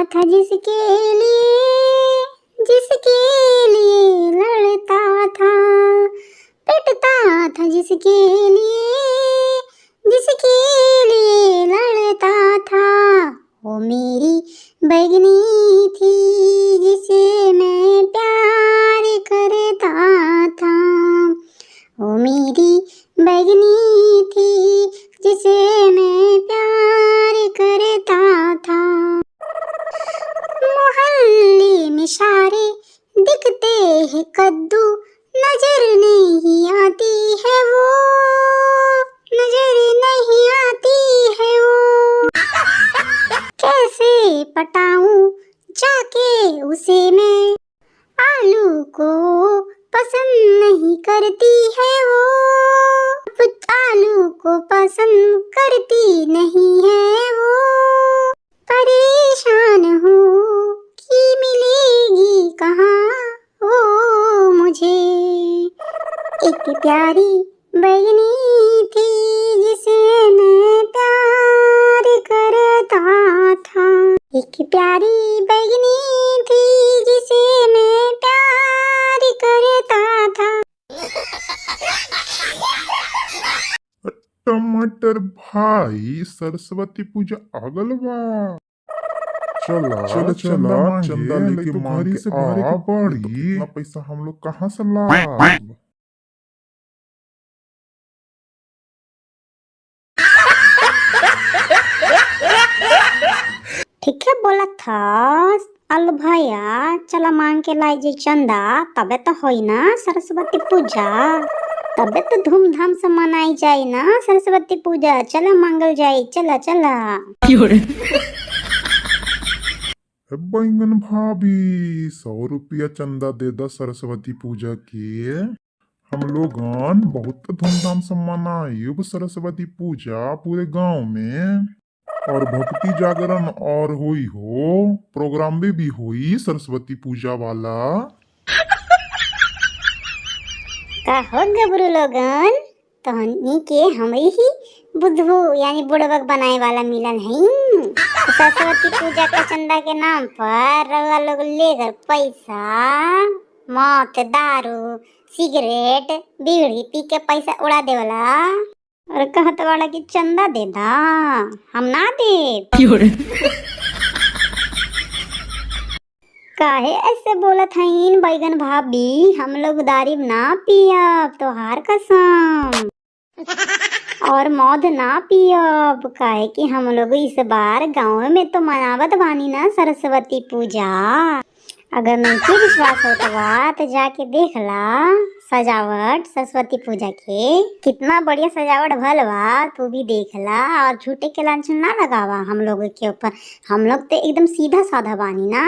था जिसके लिए लड़ता था, पिटता था जिसके लिए लड़ता था। वो मेरी बैगनी थी जिसे मैं प्यार करता था। वो मेरी बैगनी थी जिसे मैं प्यार करता था। मोहल्ले में सारे दिखते हैं कद्दू, नजर नहीं आती है वो, नजर नहीं आती है वो। कैसे पटाऊं जाके उसे मैं, आलू को पसंद नहीं करती है वो, आलू को पसंद करती नहीं है वो। परेशान हूँ कि मिलेगी कहाँ वो मुझे। एक प्यारी बैगनी थी जिसे मैं प्यार करता था। एक प्यारी बैगनी थी जिसे मैं प्यार करता था। टमाटर भाई सरस्वती पूजा आगल बा। चला चंदा लेके मांग के आ बड़ी। तो कितना पैसा हम लोग कहाँ से लाब? ठीक है बोला था अल भैया, चला मांग के लाई जे चंदा, तबे तो होई ना सरस्वती पूजा, तबे तो धूमधाम से मनाई जाए ना सरस्वती पूजा। चला मांगल जाए, चला चला। बैंगन भाभी 100 रुपया चंदा दे दा सरस्वती पूजा के। हम लोगन बहुत धूमधाम से मनाइब सरस्वती पूजा पूरे गांव में। और भक्ति जागरण और हुई हो, प्रोग्राम भी हुई सरस्वती पूजा वाला। का हो गबरू लोगन, तहनी के हमें ही बुद्धू यानी बुड़बक बनाए वाला मिलन है। सरस्वती पूजा के चंदा के नाम पर रउआ लोग लेकर पैसा, मौत, दारू, सिगरेट, बीड़ी पी के पैसा उड़ा देवला और कहत वाला कि चंदा दे दा, हम ना दे। काहे ऐसे बोलत हईन बैगन भाभी, हम लोग दारू ना पियब तोहार कसम, और मौत ना पियब, काहे कि हम लोग इस बार गाँव में तो मनावत बानी ना सरस्वती पूजा। अगर नहीं विश्वास होता बा तो जाके देख ला सजावट सरस्वती पूजा के, कितना बढ़िया सजावट भल बा, तू भी देख ला। और झूठे के लांछन ना लगावा हम लोग के ऊपर, हम लोग तो एकदम सीधा साधा बानी ना।